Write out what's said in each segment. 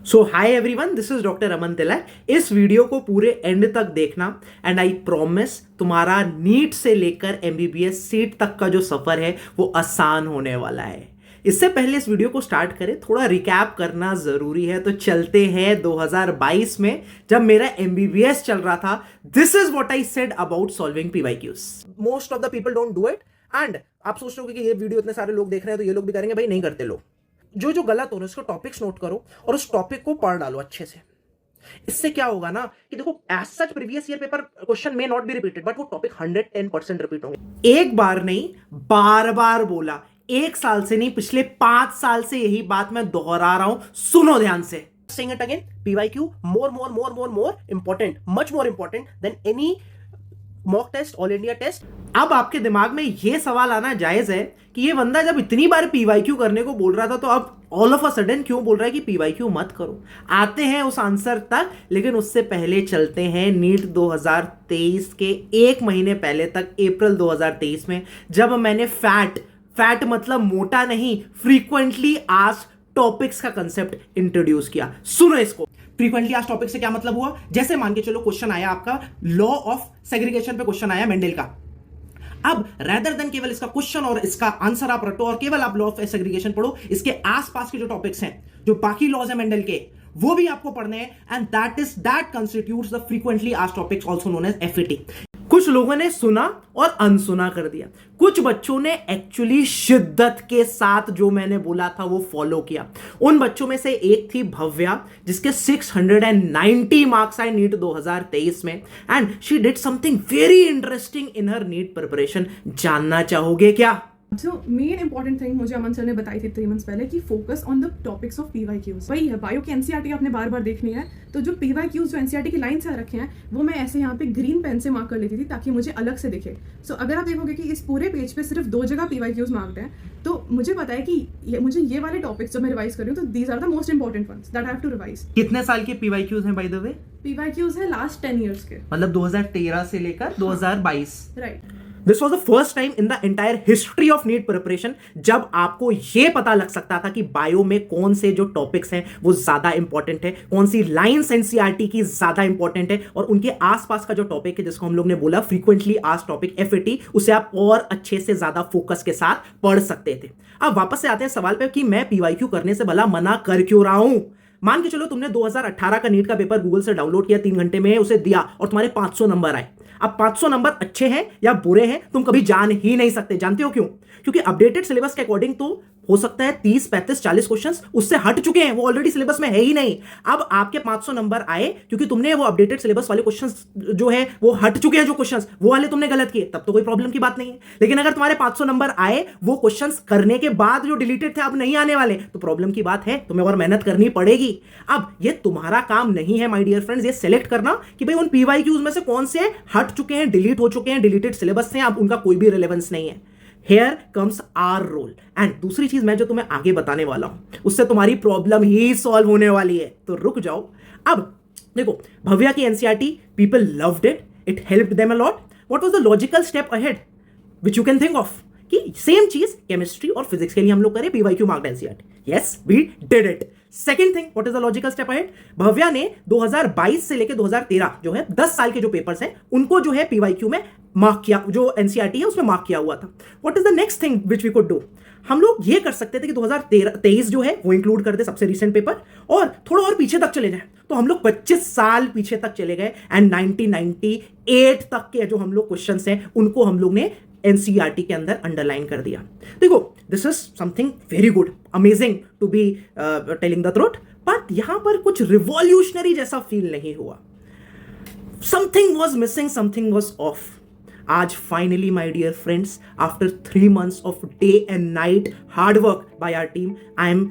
So hi everyone, this is doctor Aman Tilak. इस video को पूरे एंड तक देखना एंड आई प्रॉमिस तुम्हारा नीट से लेकर एमबीबीएस सीट तक का जो सफर है वो आसान होने वाला है। इससे पहले इस वीडियो को स्टार्ट करें, थोड़ा रिकैप करना जरूरी है। तो चलते हैं 2022 में, जब मेरा एमबीबीएस चल रहा था। This is what I said about solving PYQs. Most of the people don't do it and आप सोच रहे हो कि ये वीडियो इतने सारे लोग देख रहे हैं तो ये लोग भी करेंगे। भाई नहीं करते लोग। जो गलत हो रहा है उसको टॉपिक्स नोट करो और उस टॉपिक को पढ़ डालो अच्छे से। इससे क्या होगा ना कि देखो, as such previous year paper question may not be repeated but वो टॉपिक 110% रिपीट होंगे। एक बार नहीं, बार बार बोला। एक साल से नहीं, पिछले 5 साल से यही बात मैं दोहरा रहा हूं। सुनो ध्यान से। Saying it again, PYQ more important, much more important than any mock test, all India test. अब आपके दिमाग में यह सवाल आना जायज है कि ये बंदा जब इतनी बार पीवाईक्यू करने को बोल रहा था तो अब ऑल ऑफ अ सडन क्यों बोल रहा है कि पीवाईक्यू मत करो। आते हैं उस आंसर तक, लेकिन उससे पहले चलते हैं नीट 2023 के 1 महीने पहले तक, अप्रैल 2023 में, जब मैंने फैट मतलब मोटा नहीं, फ्रीक्वेंटली आस्क्ड टॉपिक्स का कंसेप्ट इंट्रोड्यूस किया। सुनो इसको। फ्रीक्वेंटली आस्क्ड टॉपिक से क्या मतलब हुआ? जैसे मान के चलो क्वेश्चन आया आपका लॉ ऑफ सेग्रीगेशन पे, क्वेश्चन आया मेंडल का। अब रेदर देन केवल इसका क्वेश्चन और इसका आंसर आप रटो और केवल आप लॉ ऑफ सेग्रीगेशन पढ़ो, इसके आसपास के जो टॉपिक्स हैं, जो बाकी लॉज है मेंडल के, वो भी आपको पढ़ने हैं। And that constitutes the frequently asked topics, also known as FAT. कुछ लोगों ने सुना और अनसुना कर दिया। कुछ बच्चों ने एक्चुअली शिद्दत के साथ जो मैंने बोला था वो फॉलो किया। उन बच्चों में से एक थी भव्या, जिसके 690 मार्क्स आए नीट 2023 में। And she did something very interesting in her NEET preparation. जानना चाहोगे क्या? So मेन इंपॉर्टेंट थिंग मुझे अमन सर ने बताई थी 3 मंथ्स पहले कि focus on the topics of PYQs. वही है, बायो की एनसीईआरटी आपने बार बार देखनी है, तो जो पीवाईक्यूज जो एनसीईआरटी की लाइन से रखे हैं वो मैं ऐसे यहाँ पे ग्रीन पेन से मार्क कर लेती थी ताकि मुझे अलग से दिखे। सो अगर आप देखोगे कि इस पूरे पेज पे सिर्फ 2 जगह पीवाईक्यूज मार्क्ड हैं, तो मुझे पता है कि मुझे ये वाले टॉपिक्स जो मैं रिवाइज कर रही हूँ, तो these are the most important ones that I have to revise. कितने साल के पीवाईक्यूज हैं बाय द वे? पीवाईक्यूज है लास्ट 10 ईयर्स के, मतलब 2013 से लेकर 2022। Right. This was the first time in the entire history of NEET preparation जब आपको यह पता लग सकता था कि बायो में कौन से जो टॉपिक्स हैं वो ज्यादा इंपॉर्टेंट है, कौन सी लाइंस एनसीईआरटी की ज्यादा इंपॉर्टेंट है, और उनके आसपास का जो टॉपिक है जिसको हम लोग ने बोला फ्रीक्वेंटली आस्क्ड टॉपिक एफएटी, उसे आप और अच्छे से ज्यादा फोकस के साथ पढ़ सकते थे। अब वापस से आते हैं सवाल पे कि मैं पीवाईक्यू करने से भला मना कर क्यों रहा हूं। मान के चलो तुमने 2018 का नीट का पेपर गूगल से डाउनलोड किया, 3 घंटे में उसे दिया और तुम्हारे 500 नंबर आए। अब 500 नंबर अच्छे हैं या बुरे हैं तुम कभी जान ही नहीं सकते। जानते हो क्यों? क्योंकि अपडेटेड सिलेबस के अकॉर्डिंग तो हो सकता है 30, 35, 40 क्वेश्चंस उससे हट चुके हैं, वो ऑलरेडी सिलेबस में है ही नहीं। अब आपके 500 नंबर आए क्योंकि तुमने वो अपडेटेड सिलेबस वाले क्वेश्चंस जो है वो हट चुके हैं, जो क्वेश्चंस वो वाले तुमने गलत किए, तब तो कोई प्रॉब्लम की बात नहीं है। लेकिन अगर तुम्हारे 500 नंबर आए वो क्वेश्चंस करने के बाद जो डिलीटेड थे अब नहीं आने वाले, तो प्रॉब्लम की बात है, तुम्हें और मेहनत करनी पड़ेगी। अब ये तुम्हारा काम नहीं है माय डियर फ्रेंड्स ये सेलेक्ट करना कि भाई उन पीवाईक्यूज में से कौन से हट चुके हैं, डिलीट हो चुके हैं, डिलीटेड सिलेबस से, अब उनका कोई भी रिलेवेंस नहीं है। Here comes our role. And दूसरी चीज मैं जो तुम्हें आगे बताने वाला हूं उससे तुम्हारी प्रॉब्लम ही सॉल्व होने वाली है, तो रुक जाओ। अब देखो, भव्या की NCERT, people loved it, it helped them a lot. What was the logical step ahead which you can think of कि सेम चीज केमिस्ट्री और फिजिक्स के लिए हम लोग करें PYQ marked NCERT? Yes, we did it. Second thing, what is the logical step ahead? Bhavya ने 2022 से लेकर 2013 जो है 10 साल के जो पेपर्स हैं उनको जो है पीवाईक्यू में मार्क किया, जो एनसीईआरटी है उसमें मार्क किया हुआ था। What is the next thing which we could do? हम लोग ये कर सकते थे कि 2023 जो है वो इंक्लूड कर दे, सबसे रिसेंट पेपर, और थोड़ा और पीछे तक चले जाए। तो हम लोग 25 साल पीछे तक चले गए एंड 1998 तक के जो हम लोग क्वेश्चंस हैं उनको हम लोग ने एनसीईआरटी के अंदर अंडरलाइन कर दिया। देखो, this is something very good, amazing to be telling the truth, but यहां पर कुछ रिवॉल्यूशनरी जैसा फील नहीं हुआ। Something was missing, something was off. आज finally my dear friends, after 3 months of day and night hard work by our team, I am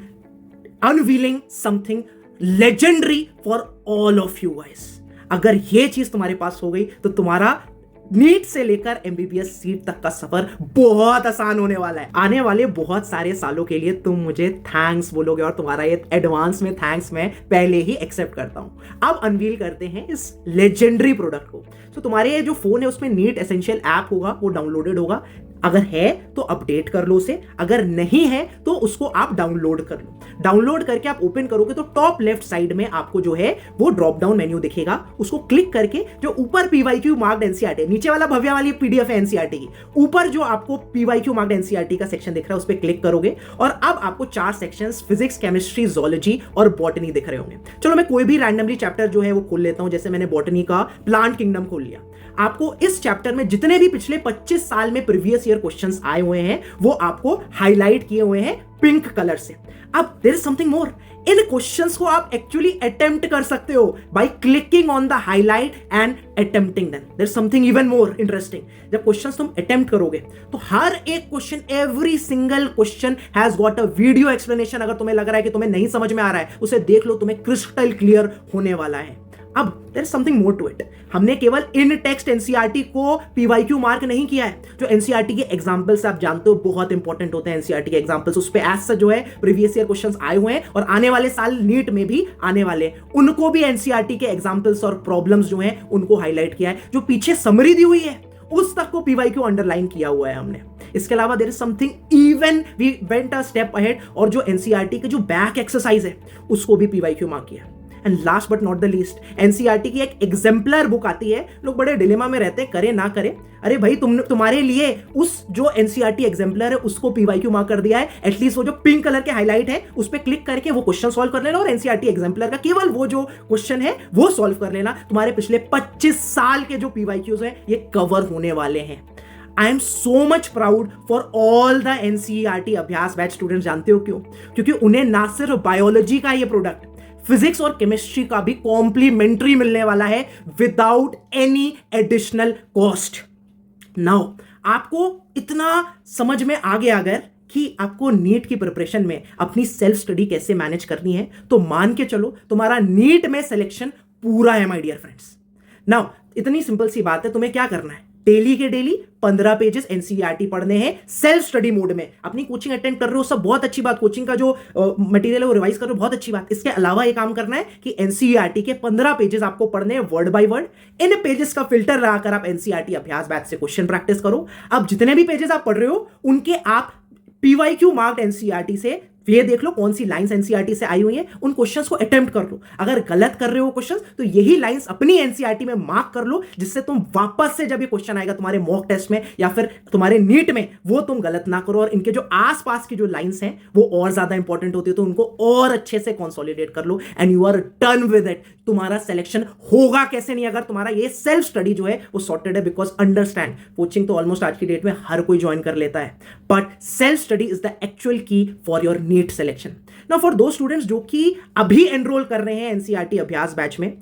unveiling something legendary for all of you guys. अगर ये चीज तुम्हारे पास हो गई तो तुम्हारा NEET से लेकर एमबीबीएस सीट तक का सफर बहुत आसान होने वाला है। आने वाले बहुत सारे सालों के लिए तुम मुझे थैंक्स बोलोगे और तुम्हारा ये एडवांस में थैंक्स मैं पहले ही एक्सेप्ट करता हूं। अब अनवील करते हैं इस लेजेंडरी प्रोडक्ट को। तो तुम्हारे ये जो फोन है उसमें नीट एसेंशियल ऐप होगा, वो डाउनलोडेड होगा। अगर है तो अपडेट कर लो उसे, अगर नहीं है तो उसको आप डाउनलोड कर लो। डाउनलोड करके आप ओपन करोगे तो टॉप लेफ्ट साइड में आपको जो है वो ड्रॉप डाउन मेन्यू दिखेगा, उसको क्लिक करके जो ऊपर पीवाईक्यू मार्क्ड एनसीईआरटी, नीचे वाला भव्या वाली पीडीएफ है एनसीईआरटी की, ऊपर जो आपको पीवाईक्यू मार्क्ड एनसीईआरटी का सेक्शन दिख रहा है उस पर क्लिक करोगे और अब आपको 4 सेक्शंस फिजिक्स, केमिस्ट्री, जूलॉजी और बॉटनी दिख रहे होंगे। चलो मैं कोई भी रैंडमली चैप्टर जो है वो खोल लेता हूं, जैसे मैंने बॉटनी का प्लांट किंगडम खोल लिया। आपको इस चैप्टर में जितने भी पिछले 25 साल में प्रीवियस ईयर क्वेश्चंस आए हुए हैं वो आपको हाईलाइट किए हुए हैं पिंक कलर से। अब देयर इज समथिंग मोर, इन क्वेश्चंस को आप एक्चुअली अटेम्प्ट कर सकते हो by clicking on the highlight and attempting them. There is something even more interesting, जब क्वेश्चंस तुम अटेम्प्ट करोगे तो हर एक question, every single question has got a video explanation. अगर तुम्हें लग रहा है कि तुम्हें नहीं समझ में आ रहा है उसे देख लो, तुम्हें क्रिस्टल क्लियर होने वाला है। अब there is something more to it, हमने केवल इन टेक्स्ट एनसीईआरटी को पीवाईक्यू मार्क नहीं किया है। जो एनसीईआरटी के एग्जांपल्स आप जानते हो बहुत इंपॉर्टेंट होते हैं एनसीईआरटी के एग्जांपल्स, उस पे एज जो है प्रीवियस ईयर क्वेश्चंस आए हुए हैं और आने वाले साल नीट में भी आने वाले, उनको भी एनसीईआरटी के एग्जांपल्स और प्रॉब्लम्स जो हैं उनको हाईलाइट किया है। जो पीछे समरी दी हुई है उस तक को पीवाईक्यू अंडरलाइन किया हुआ है हमने। इसके अलावा there is something even, we went a step ahead और जो एनसीईआरटी के जो बैक एक्सरसाइज है उसको भी पीवाईक्यू मार्क किया। And last but not the least, NCERT की एक एग्जाम्पलर बुक आती है, लोग बड़े डिलेमा में रहते हैं करें ना करें। अरे भाई तुम्हारे लिए उस जो एनसीईआरटी एग्जाम्पलर है उसको पीवाईक्यू मार्क कर दिया है, एटलीस्ट वो जो पिंक कलर के हाईलाइट है उस पर क्लिक करके वो क्वेश्चन सॉल्व कर लेना और एनसीईआरटी एग्जाम्पलर का केवल वो जो क्वेश्चन है वो सॉल्व कर लेना। तुम्हारे पिछले 25 साल के जो पीवाईक्यूज हैं ये कवर होने वाले हैं। I am so much proud for all the NCERT अभ्यास बैच स्टूडेंट्स। जानते हो क्यों? क्योंकि उन्हें ना सिर्फ बायोलॉजी का ये प्रोडक्ट, फिजिक्स और केमिस्ट्री का भी कॉम्प्लीमेंट्री मिलने वाला है without any additional cost. Now आपको इतना समझ में आ गया अगर कि आपको नीट की प्रिपरेशन में अपनी सेल्फ स्टडी कैसे मैनेज करनी है, तो मान के चलो तुम्हारा नीट में सिलेक्शन पूरा है माय डियर फ्रेंड्स। नाउ इतनी सिंपल सी बात है, तुम्हें क्या करना है, डेली के डेली 15 पेजेस एनसीईआरटी पढ़ने हैं सेल्फ स्टडी मोड में। अपनी कोचिंग अटेंड कर रहे हो सब बहुत अच्छी बात, कोचिंग का जो मटेरियल है वो रिवाइज कर रहे हो बहुत अच्छी बात। इसके अलावा ये काम करना है कि एनसीईआरटी के 15 पेजेस आपको पढ़ने हैं word by word. In pages का फिल्टर लगाकर आप एनसीईआरटी अभ्यास बैच से क्वेश्चन प्रैक्टिस करो। अब जितने भी पेजेस आप पढ़ रहे हो उनके आप पीवाईक्यू मार्क्ड एनसीईआरटी से ये देख लो कौन सी लाइंस एनसीईआरटी से आई हुई हैं, उन क्वेश्चंस को अटेम्प्ट कर लो। अगर गलत कर रहे हो क्वेश्चंस तो यही लाइंस अपनी एनसीईआरटी में मार्क कर लो, जिससे तुम वापस से जब ये क्वेश्चन आएगा तुम्हारे मॉक टेस्ट में या फिर तुम्हारे नीट में वो तुम गलत ना करो। और इनके जो आसपास की जो लाइंस हैं वो और ज्यादा इंपॉर्टेंट होती है, तो उनको और अच्छे से कंसोलिडेट कर लो and you are done with it. तुम्हारा सिलेक्शन होगा कैसे नहीं अगर तुम्हारा ये सेल्फ स्टडी जो है वो सॉर्टेड है। बिकॉज अंडरस्टैंड, कोचिंग तो ऑलमोस्ट आज की डेट में हर कोई ज्वाइन कर लेता है, but self study is the actual key for your NEET selection. Now for those students जो कि अभी एनरोल कर रहे हैं एनसीईआरटी अभ्यास बैच में,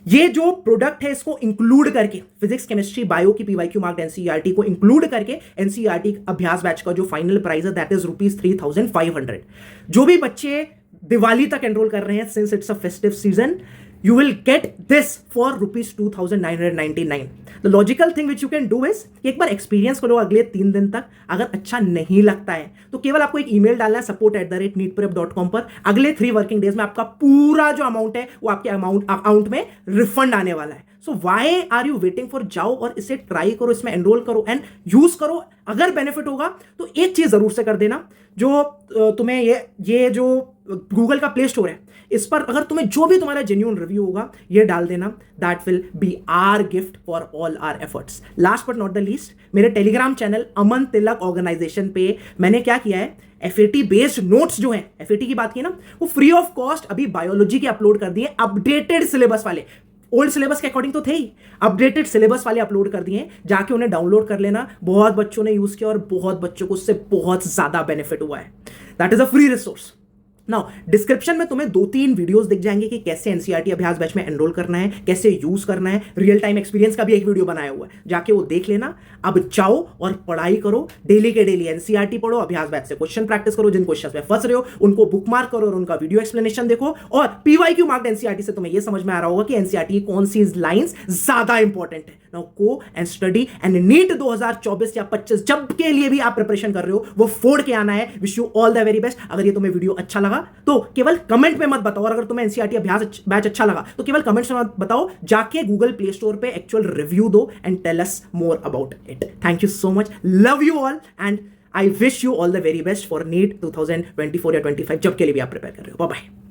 ये जो प्रोडक्ट है इसको इंक्लूड करके फिजिक्स, केमिस्ट्री, बायो की पीवाईक्यू मार्क्ड एनसीईआरटी को इंक्लूड करके एनसीईआरटी अभ्यास बैच का जो फाइनल प्राइस है दैट इज ₹3,500। जो भी बच्चे दिवाली तक एनरोल कर रहे हैं, since it's a festive season, you will get this for ₹2,999. The logical thing which you can do is एक बार एक्सपीरियंस करो अगले 3 दिन तक। अगर अच्छा नहीं लगता है तो केवल आपको एक ईमेल डालना है support@neetprep.com पर। अगले 3 वर्किंग डेज में आपका पूरा जो अमाउंट है वो आपके अकाउंट में रिफंड आने वाला है। So why are you waiting for? जाओ और इसे ट्राई करो, इसमें एनरोल करो एंड यूज करो। अगर बेनिफिट होगा तो एक चीज जरूर से कर देना, जो तुम्हें ये जो गूगल का प्ले स्टोर है इस पर अगर तुम्हें जो भी तुम्हारा जेन्युइन रिव्यू होगा ये डाल देना। That will be our gift for all our efforts. Last but not the least, मेरे Telegram channel Aman Tilak organisation पे मैंने क्या किया है, एफएटी बेस्ड नोट्स जो हैं, एफएटी की बात की ना, वो फ्री ऑफ कॉस्ट अभी बायोलॉजी के अपलोड कर दिए, अपडेटेड सिलेबस वाले। ओल्ड सिलेबस के अकॉर्डिंग तो थे ही, अपडेटेड सिलेबस वाले अपलोड कर दिए, जाके उन्हें डाउनलोड कर लेना। बहुत बच्चों ने यूज किया और बहुत बच्चों को उससे बहुत ज्यादा बेनिफिट हुआ है। That is a free resource. Now description में तुम्हें 2-3 वीडियोस दिख जाएंगे कि कैसे एनसीईआरटी अभ्यास बैच में एनरोल करना है, कैसे यूज करना है। रियल टाइम एक्सपीरियंस का भी एक वीडियो बनाया हुआ है, जाके वो देख लेना। अब जाओ और पढ़ाई करो, डेली के डेली एनसीईआरटी पढ़ो, अभ्यास बैच से क्वेश्चन प्रैक्टिस करो, जिन क्वेश्चन में फंस रहे हो उनको बुकमार्क करो और उनका वीडियो एक्सप्लेनेशन देखो। और पीवाईक्यू मार्क्ड एनसीईआरटी से तुम्हें यह समझ में आ रहा होगा कि एनसीईआरटी की कौन सी लाइंस ज्यादा इंपॉर्टेंट है। Now go and study and NEET 2024 या 25 जब के लिए भी आप प्रिपरेशन कर रहे हो वो फोड़ के आना है। Wish you all the very best. अगर ये तुम्हें वीडियो अच्छा लगा तो केवल कमेंट में मत बताओ। और अगर तुम्हें एनसीईआरटी अभ्यास बैच अच्छा लगा तो केवल कमेंट्स में मत बताओ, जाके गूगल प्ले स्टोर पे एक्चुअल रिव्यू दो and tell us more about it. Thank you so much, love you all and I wish you all the very best for NEET 2024 या 25 जब के लिए भी आप प्रिपेयर कर रहे हो। Bye bye.